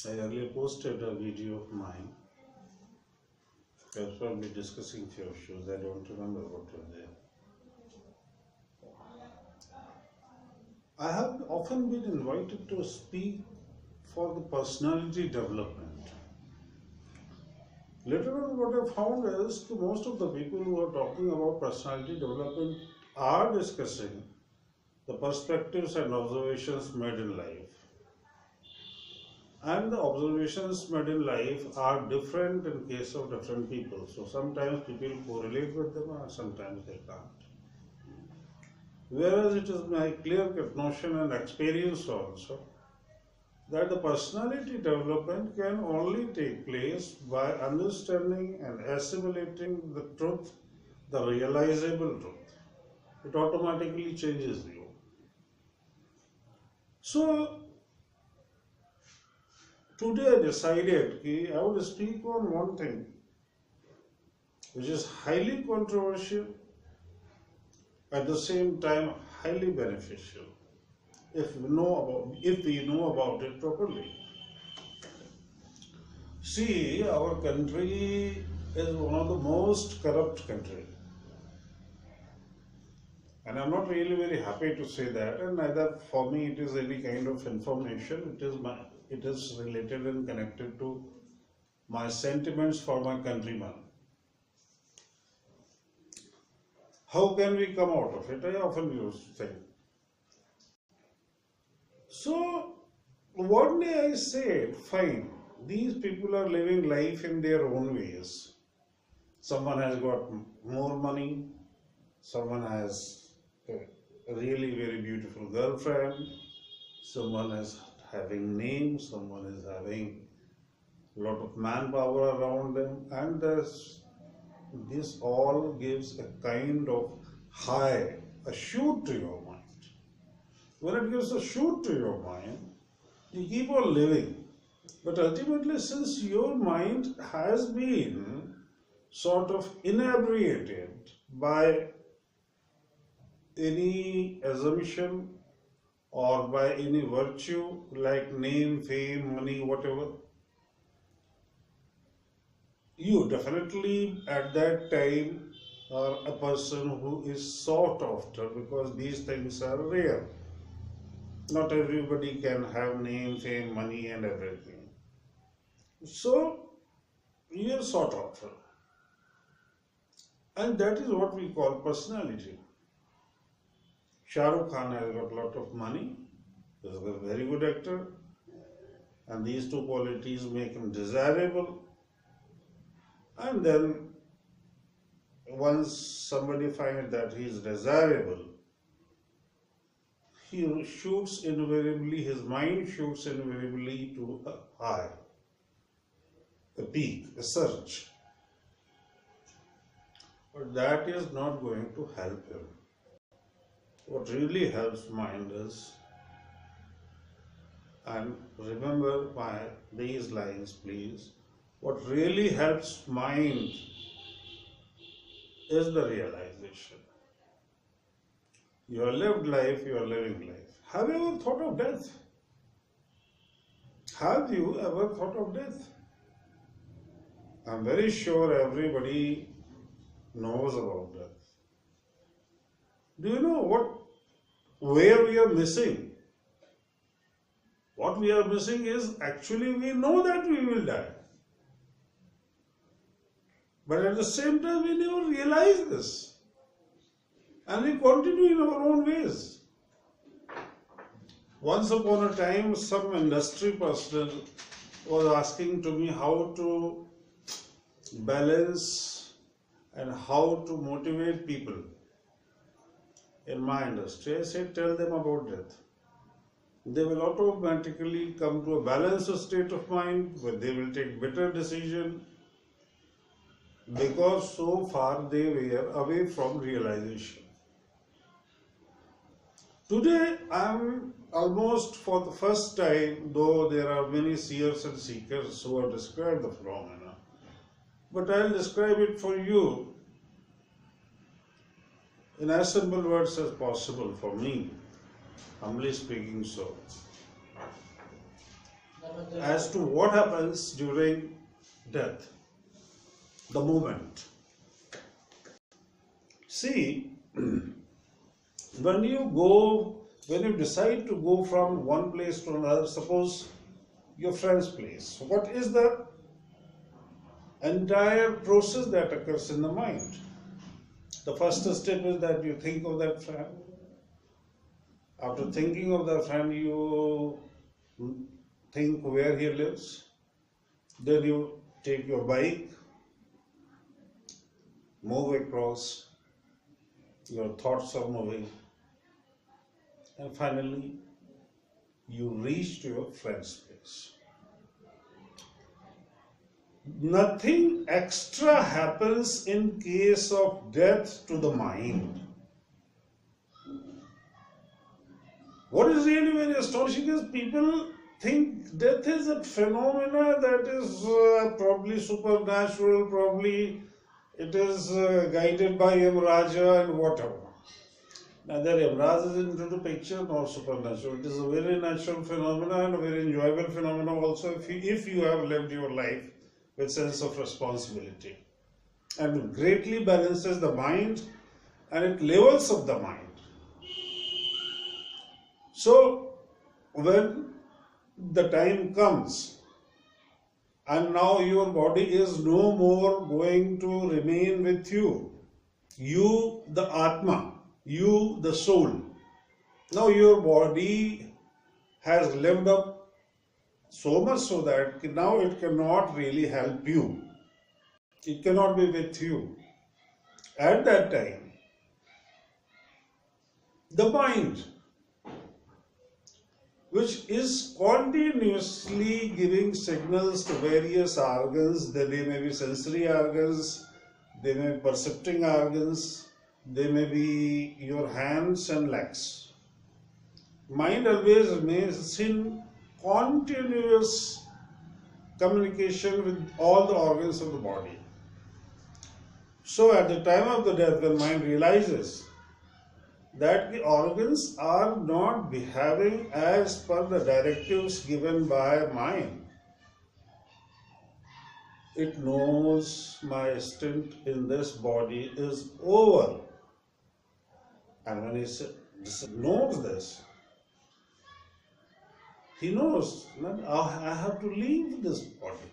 I earlier posted a video of mine. I was probably discussing few issues. I don't remember what were there. I have often been invited to speak for the personality development. Later on, what I found is that most of the people who are talking about personality development are discussing the perspectives and observations made in life. And the observations made in life are different in case of different people. So sometimes people correlate with them and sometimes they can't. Whereas it is my clear-cut notion and experience also that the personality development can only take place by understanding and assimilating the truth, the realizable truth. It automatically changes you. So today I decided that I would speak on one thing which is highly controversial, at the same time highly beneficial if we know about it properly. See, our country is one of the most corrupt country. And I'm not really very happy to say that, and neither for me it is any kind of information. It is related and connected to my sentiments for my countrymen. How can we come out of it? I often used to think. So one day I said, fine, these people are living life in their own ways. Someone has got more money, someone has a really very beautiful girlfriend, someone is having names, someone is having a lot of manpower around them, and this all gives a kind of high, a shoot to your mind. When it gives a shoot to your mind, you keep on living. But ultimately, since your mind has been sort of inebriated by any assumption or by any virtue like name, fame, money, whatever, you definitely at that time are a person who is sought after, because these things are rare. Not everybody can have name, fame, money and everything. So you are sought after. And that is what we call personality. Shah Rukh Khan has got a lot of money. He is a very good actor. And these two qualities make him desirable. And then once somebody finds that he is desirable, he shoots invariably, his mind shoots invariably to a high, a peak, a surge. But that is not going to help him. What really helps mind is, and remember these lines please, what really helps mind is the realization. You have lived life, you are living life. Have you ever thought of death? Have you ever thought of death? I'm very sure everybody knows about death. Do you know where we are missing? What we are missing is actually we know that we will die. But at the same time we never realize this. And we continue in our own ways. Once upon a time, some industry person was asking to me how to balance and how to motivate people in my industry. I said, tell them about death. They will automatically come to a balanced state of mind where they will take better decision, because so far they were away from realization. Today I am almost for the first time, though there are many seers and seekers who have described the phenomena, but I will describe it for you in as simple words as possible for me, humbly speaking so. as to what happens during death, the moment. See, when you decide to go from one place to another, suppose your friend's place, what is the entire process that occurs in the mind? The first step is that you think of that friend. After thinking of the friend, you think where he lives. Then you take your bike, move across, your thoughts are moving, and finally you reach to your friend's place. Nothing extra happens in case of death to the mind. What is really very astonishing is people think death is a phenomena that is probably supernatural, probably it is guided by Yamraja and whatever. Neither Yamraj is into the picture nor supernatural. It is a very natural phenomena and a very enjoyable phenomena also if you have lived your life with sense of responsibility. And it greatly balances the mind and it levels up the mind. So, when the time comes and now your body is no more going to remain with you, you the Atma, you the soul, now your body has lived up so much so that now it cannot really help you. It cannot be with you. At that time, the mind, which is continuously giving signals to various organs, they may be sensory organs, they may be percepting organs, they may be your hands and legs. Mind always remains in continuous communication with all the organs of the body. So at the time of the death, when mind realizes that the organs are not behaving as per the directives given by mind, it knows my stint in this body is over. And when he knows this, he knows that I have to leave this body.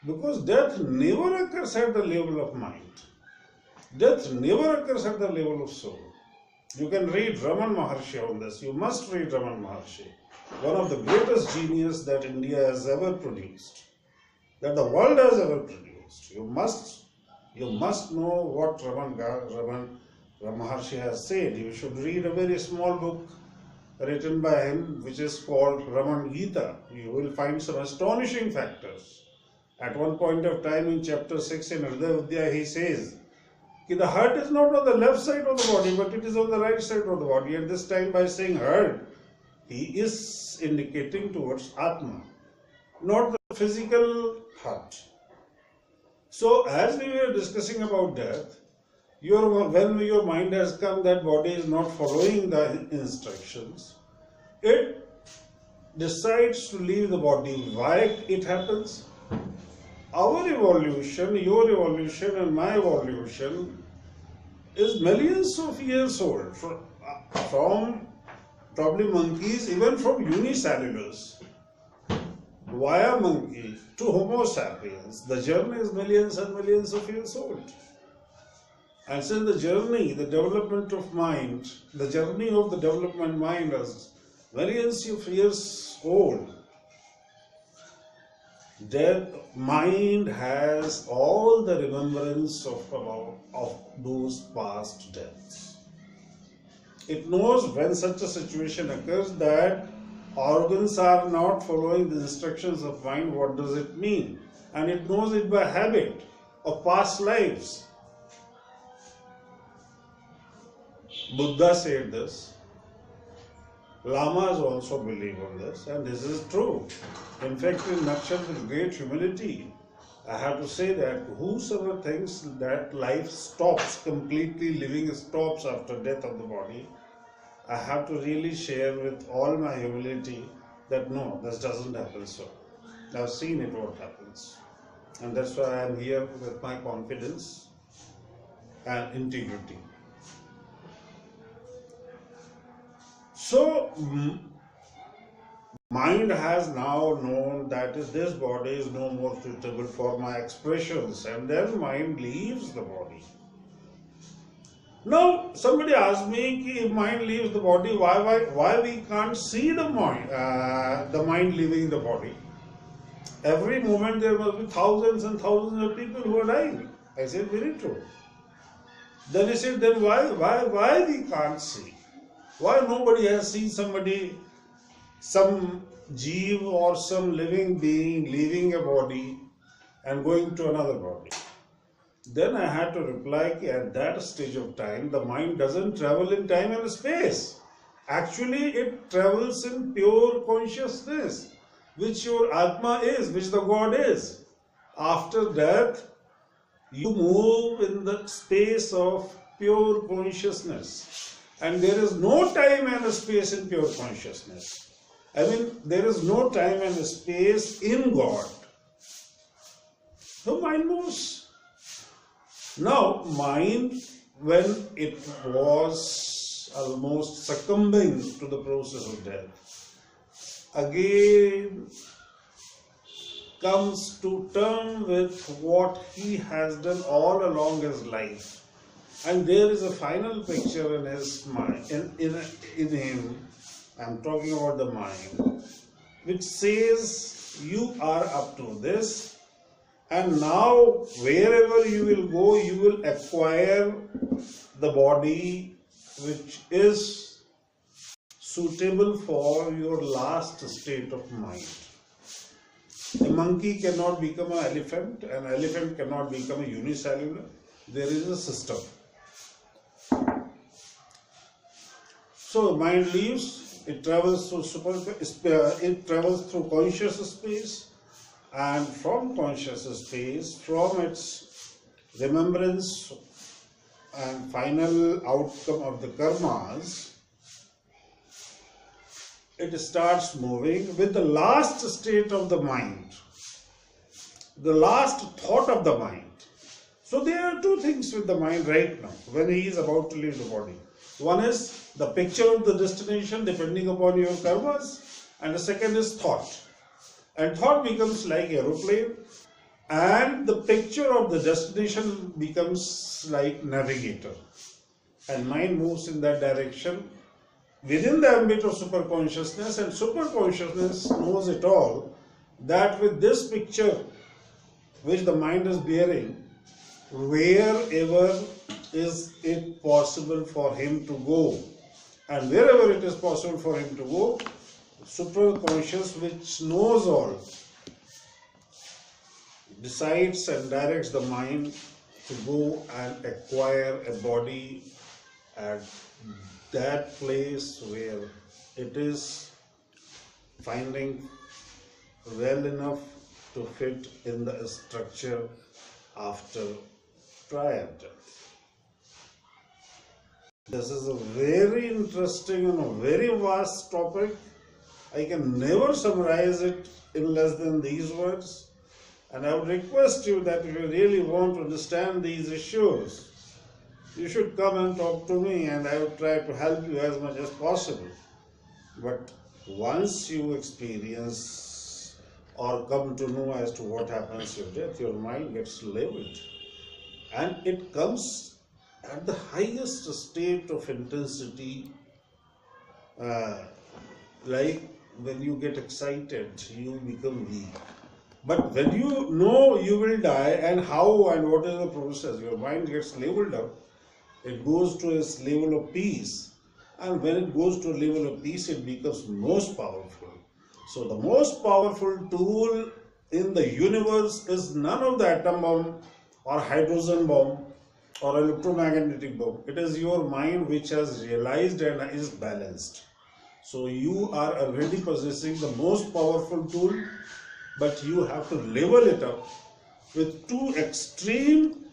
Because death never occurs at the level of mind. Death never occurs at the level of soul. You can read Raman Maharshi on this. You must read Raman Maharshi. One of the greatest genius that India has ever produced. That the world has ever produced. You must know what Raman Maharshi has said. You should read a very small book written by him which is called Raman Gita. You will find some astonishing factors. At one point of time in chapter 6 in Hridaya Vidya, he says the heart is not on the left side of the body, but it is on the right side of the body. And this time by saying heart, he is indicating towards Atma, not the physical heart. So as we were discussing about death, when your mind has come that body is not following the instructions, it decides to leave the body. Why it happens? Our evolution, your evolution and my evolution is millions of years old. From probably monkeys, even from unicellulars, via monkey to Homo sapiens, the journey is millions and millions of years old. And since the journey, the development of mind, the journey of the development mind is millions of years old, death mind has all the remembrance of those past deaths. It knows when such a situation occurs that organs are not following the instructions of mind, what does it mean? And it knows it by habit of past lives. Buddha said this. Lamas also believe on this, and this is true. In fact, in nutshell, with great humility, I have to say that whosoever thinks that life stops, completely living stops after death of the body, I have to really share with all my humility that no, this doesn't happen so. I've seen it what happens. And that's why I am here with my confidence and integrity. So, mind has now known that this body is no more suitable for my expressions, and then mind leaves the body. Now, somebody asked me, if mind leaves the body, why we can't see the mind leaving the body? Every moment there must be thousands and thousands of people who are dying. I said, very true. Then he said, then why we can't see? Why nobody has seen somebody, some jeev or some living being leaving a body and going to another body? Then I had to reply, at that stage of time, the mind doesn't travel in time and space. Actually, it travels in pure consciousness, which your Atma is, which the God is. After death, you move in the space of pure consciousness. And there is no time and space in pure consciousness. I mean, there is no time and space in God. The mind moves. Now, mind, when it was almost succumbing to the process of death, again comes to terms with what he has done all along his life. And there is a final picture in his mind, in him, I'm talking about the mind, which says, you are up to this, and now wherever you will go, you will acquire the body which is suitable for your last state of mind. A monkey cannot become an elephant cannot become a unicellular. There is a system. So mind leaves, it travels through conscious space, and from conscious space, from its remembrance and final outcome of the karmas, it starts moving with the last state of the mind, the last thought of the mind. So there are two things with the mind right now when he is about to leave the body. One is the picture of the destination depending upon your karmas, and the second is thought. And thought becomes like aeroplane, and the picture of the destination becomes like navigator. And mind moves in that direction within the ambit of superconsciousness, and superconsciousness knows it all, that with this picture which the mind is bearing, wherever is it possible for him to go, and wherever it is possible for him to go, superconscious, which knows all, decides and directs the mind to go and acquire a body at that place where it is finding well enough to fit in the structure after prior death. This is a very interesting and a very vast topic. I can never summarize it in less than these words. And I would request you that if you really want to understand these issues, you should come and talk to me, and I will try to help you as much as possible. But once you experience or come to know as to what happens with death, your mind gets leveled. And it comes at the highest state of intensity, like when you get excited, you become weak. But when you know you will die and how and what is the process, your mind gets leveled up. It goes to its level of peace, and when it goes to a level of peace, it becomes most powerful. So the most powerful tool in the universe is none of the atom bomb or hydrogen bomb or electromagnetic bomb. It is your mind which has realized and is balanced. So you are already possessing the most powerful tool, but you have to level it up with two extreme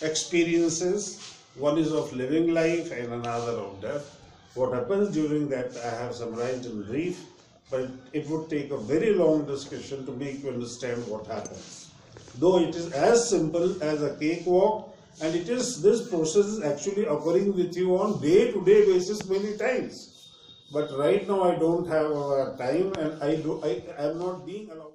experiences. One is of living life and another of death. What happens during that I have summarized in brief. but it would take a very long discussion to make you understand what happens. Though it is as simple as a cakewalk, and this process is actually occurring with you on day-to-day basis many times. But right now I don't have time, and I am not being allowed.